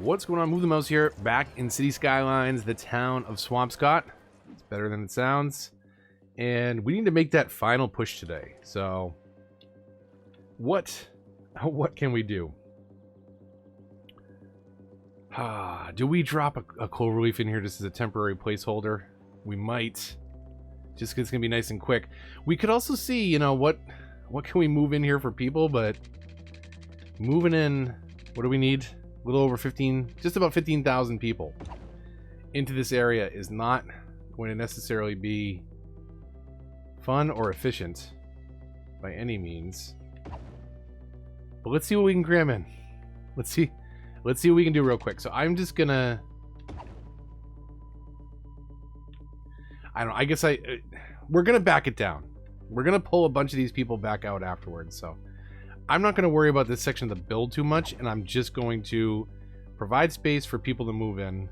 What's going on? Move the Mouse here, back in City Skylines, the town of Swampscott. It's better than it sounds. And we need to make that final push today. So, what can we do? Do we drop a clover leaf in here just as a temporary placeholder? We might. Just because it's going to be nice and quick. We could also see, you know, what can we move in here for people, but moving in, what do we need? A little over 15, just about 15,000 people into this area is not going to necessarily be fun or efficient by any means. But let's see what we can cram in. Let's see what we can do real quick. So I'm just gonna, I don't know, I guess we're gonna back it down. We're gonna pull a bunch of these people back out afterwards. So I'm not gonna worry about this section of the build too much, and I'm just going to provide space for people to move in.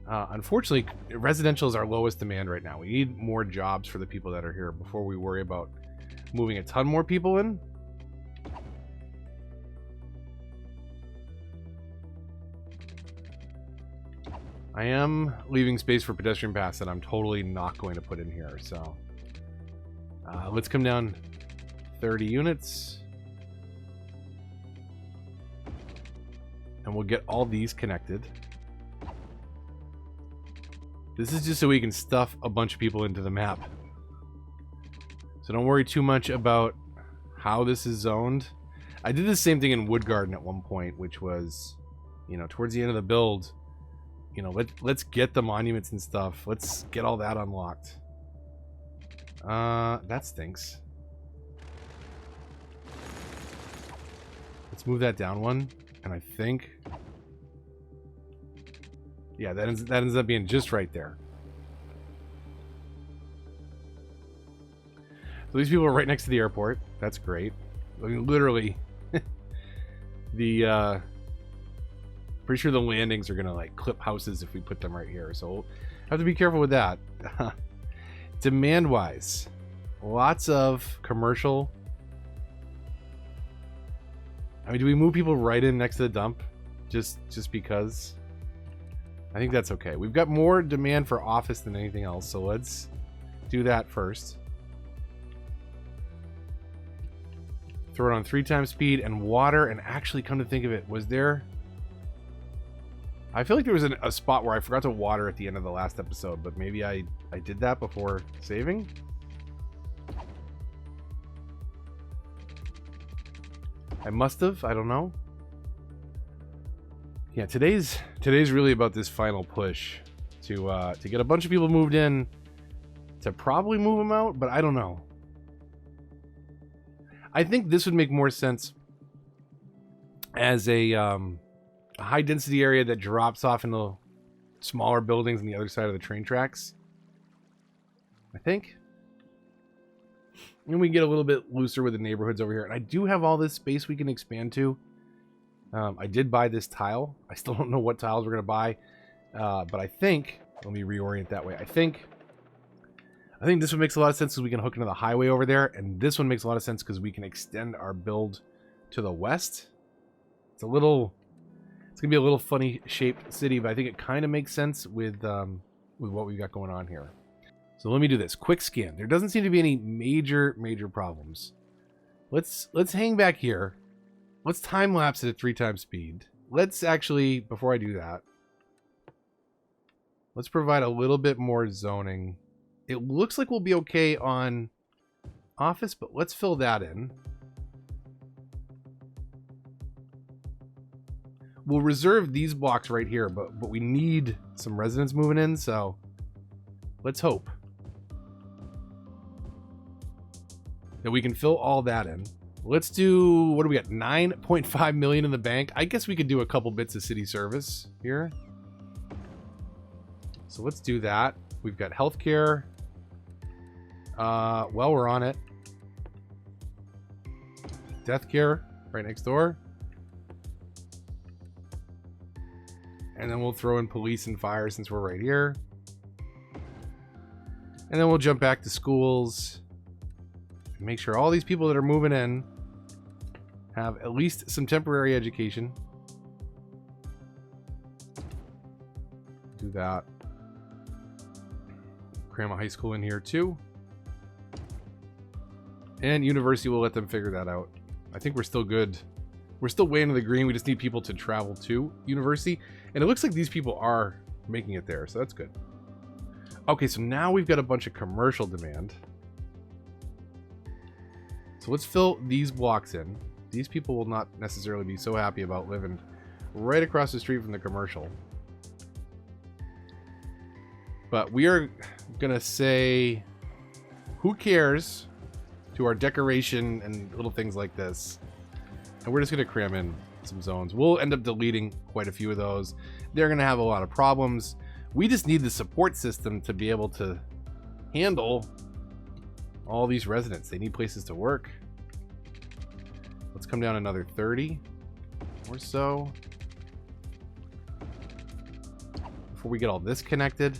Unfortunately, residential is our lowest demand right now. We need more jobs for the people that are here before we worry about moving a ton more people in. I am leaving space for pedestrian paths that I'm totally not going to put in here. So let's come down 30 units. And we'll get all these connected. This is just so we can stuff a bunch of people into the map. So don't worry too much about how this is zoned. I did the same thing in Wood Garden at one point, which was, you know, towards the end of the build, you know, let's get the monuments and stuff. Let's get all that unlocked. That stinks. Let's move that down one. And I think, yeah, that ends up being just right there. So these people are right next to the airport. That's great. I mean, literally, pretty sure the landings are gonna like clip houses if we put them right here. So we'll have to be careful with that. Demand-wise, lots of commercial. I mean, do we move people right in next to the dump? Just because? I think that's okay. We've got more demand for office than anything else, so let's do that first. Throw it on 3 times speed and water, and actually come to think of it, was there... I feel like there was a spot where I forgot to water at the end of the last episode, but maybe I did that before saving? I must have. I don't know. Yeah, today's really about this final push to get a bunch of people moved in, to probably move them out, but I don't know. I think this would make more sense as a high density area that drops off into smaller buildings on the other side of the train tracks. I think. And we can get a little bit looser with the neighborhoods over here. And I do have all this space we can expand to. I did buy this tile. I still don't know what tiles we're going to buy. But I think, let me reorient that way. I think this one makes a lot of sense because we can hook into the highway over there. And this one makes a lot of sense because we can extend our build to the west. It's going to be a little funny shaped city, but I think it kind of makes sense with what we've got going on here. So let me do this. Quick scan. There doesn't seem to be any major problems. Let's hang back here. Let's time lapse it at 3 times speed. Let's actually, before I do that, let's provide a little bit more zoning. It looks like we'll be okay on office, but let's fill that in. We'll reserve these blocks right here, but we need some residents moving in, so let's hope that we can fill all that in. Let's do, what do we got? 9.5 million in the bank. I guess we could do a couple bits of city service here. So let's do that. We've got healthcare. Well, we're on it. Death care right next door. And then we'll throw in police and fire since we're right here. And then we'll jump back to schools. Make sure all these people that are moving in have at least some temporary education. Do that. Cram a high school in here too. And university will let them figure that out. I think we're still good. We're still way into the green. We just need people to travel to university. And it looks like these people are making it there, so that's good. Okay, so now we've got a bunch of commercial demand. So let's fill these blocks in. These people will not necessarily be so happy about living right across the street from the commercial. But we are going to say, who cares, to our decoration and little things like this. And we're just going to cram in some zones. We'll end up deleting quite a few of those. They're going to have a lot of problems. We just need the support system to be able to handle all these residents. They need places to work. Let's come down another 30 or so before we get all this connected.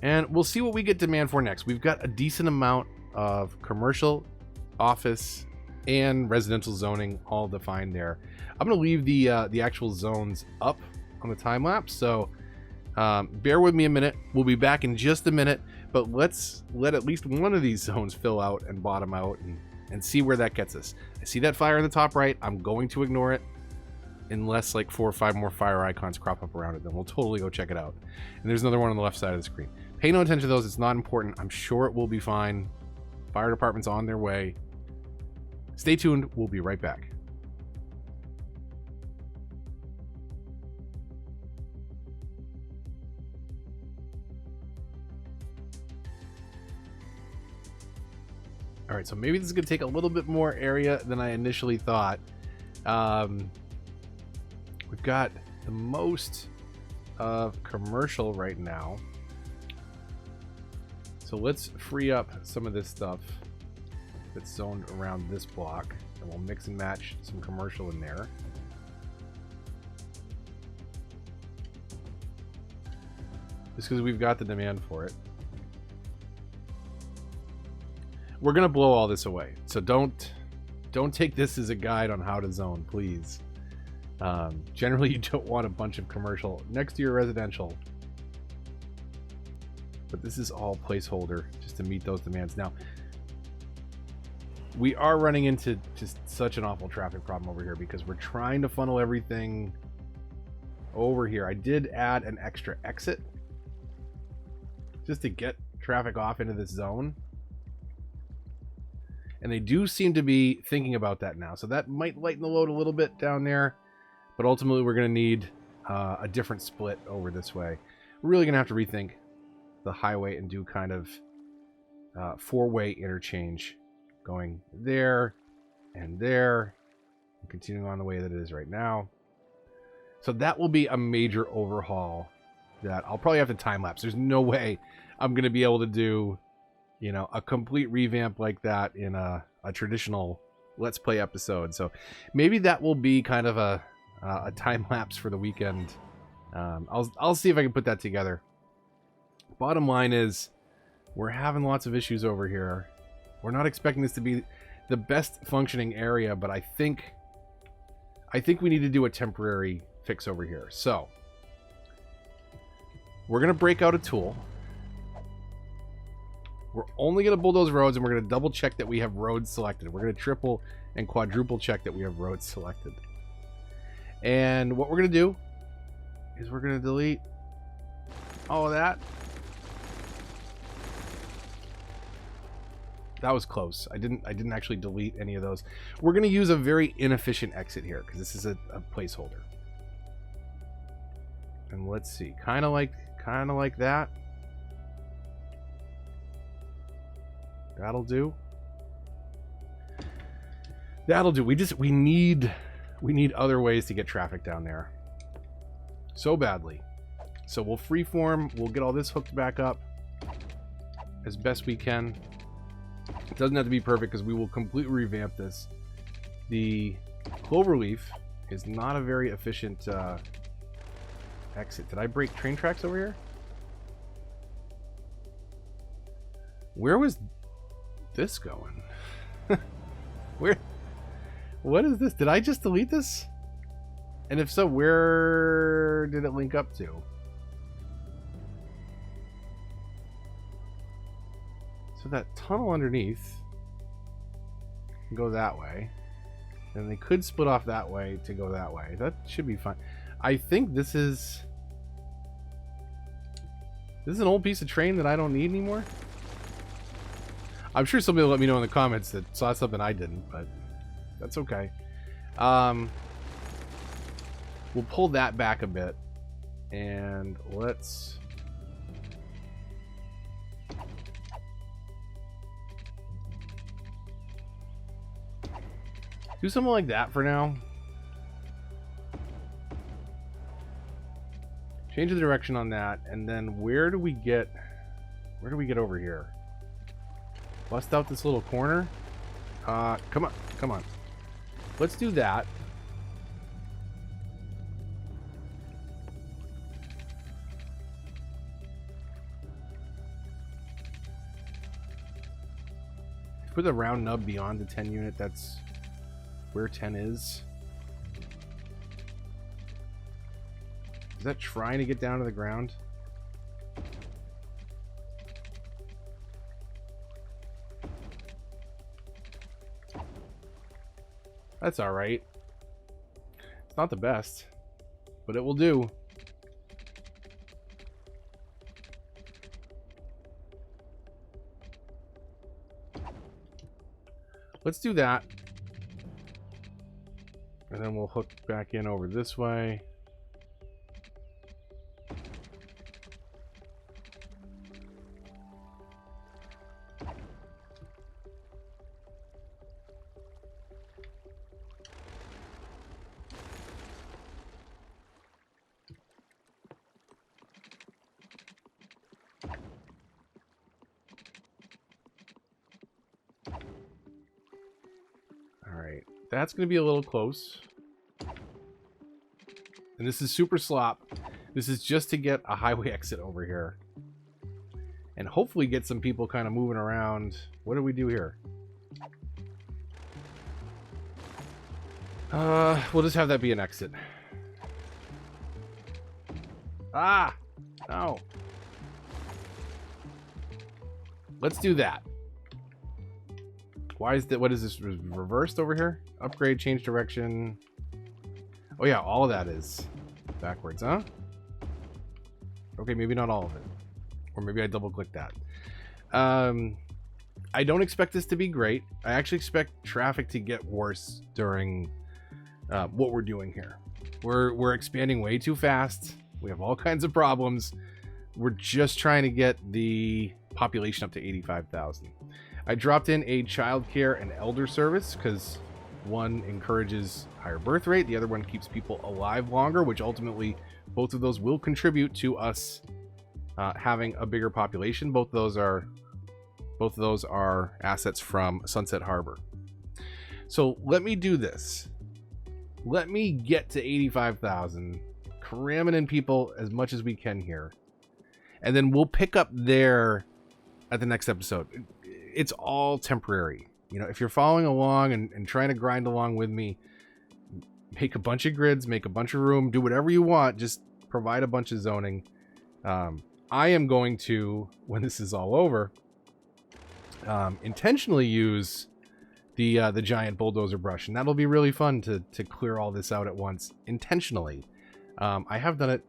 And we'll see what we get demand for next. We've got a decent amount of commercial, office, and residential zoning all defined there. I'm going to leave the actual zones up on the time lapse, so bear with me a minute. We'll be back in just a minute, but let's let at least one of these zones fill out and bottom out and see where that gets us. I see that fire in the top right. I'm going to ignore it unless like 4 or 5 more fire icons crop up around it. Then we'll totally go check it out. And there's another one on the left side of the screen. Pay no attention to those. It's not important. I'm sure it will be fine. Fire department's on their way. Stay tuned. We'll be right back. All right, so maybe this is going to take a little bit more area than I initially thought. We've got the most of commercial right now. So let's free up some of this stuff that's zoned around this block, and we'll mix and match some commercial in there. Just because we've got the demand for it. We're gonna blow all this away, so don't take this as a guide on how to zone, please. Generally, you don't want a bunch of commercial next to your residential, but this is all placeholder just to meet those demands. Now, we are running into just such an awful traffic problem over here because we're trying to funnel everything over here. I did add an extra exit just to get traffic off into this zone. And they do seem to be thinking about that now. So that might lighten the load a little bit down there. But ultimately, we're going to need a different split over this way. We're really going to have to rethink the highway and do kind of 4-way interchange going there and there and continuing on the way that it is right now. So that will be a major overhaul that I'll probably have to time lapse. There's no way I'm going to be able to do, you know, a complete revamp like that in a traditional Let's Play episode. So maybe that will be kind of a time lapse for the weekend. I'll see if I can put that together. Bottom line is, we're having lots of issues over here. We're not expecting this to be the best functioning area, but I think we need to do a temporary fix over here. So we're gonna break out a tool. We're only going to bulldoze roads, and we're going to double check that we have roads selected. We're going to triple and quadruple check that we have roads selected. And what we're going to do is we're going to delete all of that. That was close. I didn't actually delete any of those. We're going to use a very inefficient exit here because this is a placeholder. And let's see, kind of like that. That'll do. That'll do. We need other ways to get traffic down there so badly. So we'll freeform. We'll get all this hooked back up as best we can. It doesn't have to be perfect because we will completely revamp this. The cloverleaf is not a very efficient exit. Did I break train tracks over here? Where was this going? Where? What is this? Did I just delete this? And if so, where did it link up to? So that tunnel underneath can go that way. And they could split off that way to go that way. That should be fine. I think this is an old piece of train that I don't need anymore. I'm sure somebody will let me know in the comments that saw something I didn't, but that's okay. We'll pull that back a bit, and let's do something like that for now. Change the direction on that, and then where do we get over here? Bust out this little corner. Come on. Let's do that. Put the round nub beyond the 10 unit. That's where 10 is. Is that trying to get down to the ground? That's all right. It's not the best, but it will do. Let's do that. And then we'll hook back in over this way. That's going to be a little close. And this is super slop. This is just to get a highway exit over here. And hopefully get some people kind of moving around. What do we do here? We'll just have that be an exit. Ah! No. Let's do that. Why is that? What is this reversed over here? Upgrade, change direction. Oh yeah, all of that is backwards, huh? Okay, maybe not all of it. Or maybe I double clicked that. I don't expect this to be great. I actually expect traffic to get worse during what we're doing here. We're expanding way too fast. We have all kinds of problems. We're just trying to get the population up to 85,000. I dropped in a childcare and elder service because one encourages higher birth rate, the other one keeps people alive longer, which ultimately both of those will contribute to us having a bigger population. Both of those are assets from Sunset Harbor. So let me do this. Let me get to 85,000, cramming in people as much as we can here, and then we'll pick up there at the next episode. It's all temporary. You know, if you're following along and trying to grind along with me, make a bunch of grids, make a bunch of room, do whatever you want, just provide a bunch of zoning. I am going to, when this is all over, intentionally use the giant bulldozer brush, and that'll be really fun to clear all this out at once intentionally. I have done it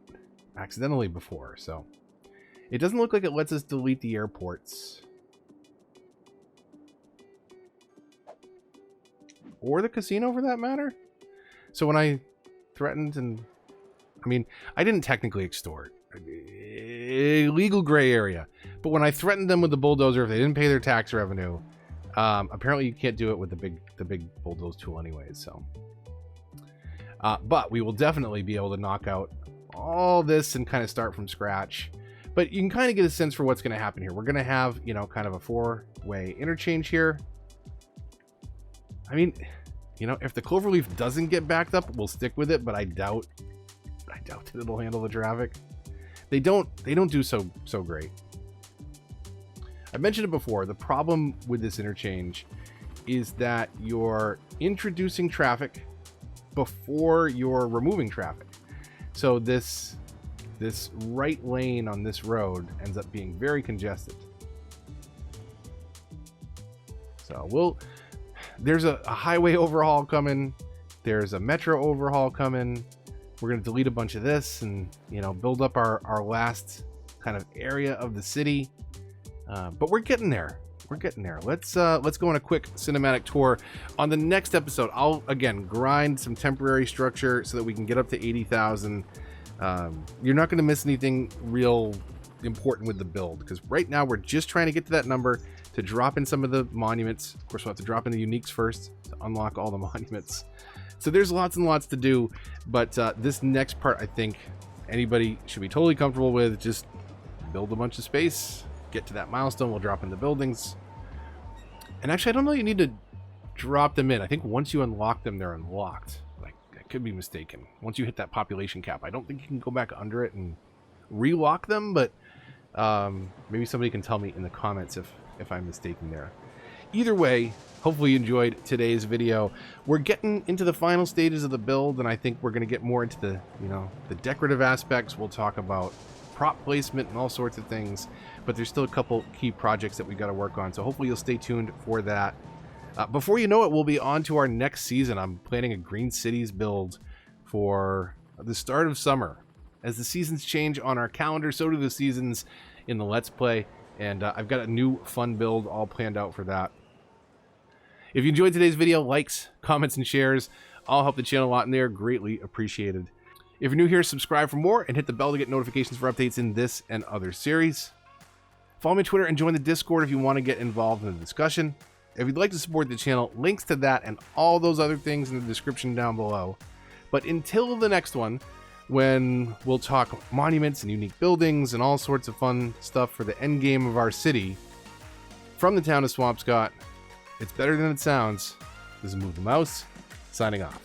accidentally before, so it doesn't look like it lets us delete the airports. Or the casino, for that matter. So when I threatened, and I mean, I didn't technically extort, legal gray area, but when I threatened them with the bulldozer if they didn't pay their tax revenue, apparently you can't do it with the big bulldoze tool anyways. So but we will definitely be able to knock out all this and kind of start from scratch. But you can kind of get a sense for what's going to happen here. We're going to have, you know, kind of a 4-way interchange here. I mean, you know, if the Cloverleaf doesn't get backed up, we'll stick with it, but I doubt that it'll handle the traffic. They don't do so great. I mentioned it before, the problem with this interchange is that you're introducing traffic before you're removing traffic. So this right lane on this road ends up being very congested. So there's a highway overhaul coming. There's a metro overhaul coming. We're going to delete a bunch of this and, you know, build up our last kind of area of the city. But we're getting there. We're getting there. Let's go on a quick cinematic tour. On the next episode, I'll again grind some temporary structure so that we can get up to 80,000. You're not going to miss anything real important with the build, because right now we're just trying to get to that number to drop in some of the monuments. Of course, we'll have to drop in the uniques first to unlock all the monuments. So there's lots and lots to do, but this next part, I think anybody should be totally comfortable with. Just build a bunch of space, get to that milestone, we'll drop in the buildings. And actually, I don't know you need to drop them in. I think once you unlock them, they're unlocked. Like, I could be mistaken. Once you hit that population cap, I don't think you can go back under it and relock them, but maybe somebody can tell me in the comments if I'm mistaken there. Either way, hopefully you enjoyed today's video. We're getting into the final stages of the build, and I think we're going to get more into the, you know, the decorative aspects. We'll talk about prop placement and all sorts of things, but there's still a couple key projects that we got to work on, so hopefully you'll stay tuned for that. Before you know it, we'll be on to our next season. I'm planning a Green Cities build for the start of summer. As the seasons change on our calendar, so do the seasons in the Let's Play, and I've got a new fun build all planned out for that. If you enjoyed today's video, likes, comments, and shares all help the channel a lot, and they're greatly appreciated. If you're new here, subscribe for more and hit the bell to get notifications for updates in this and other series. Follow me on Twitter and join the Discord if you want to get involved in the discussion. If you'd like to support the channel, links to that and all those other things in the description down below. But until the next one, when we'll talk monuments and unique buildings and all sorts of fun stuff for the end game of our city, from the town of Swampscott, it's better than it sounds. This is Move the Mouse, signing off.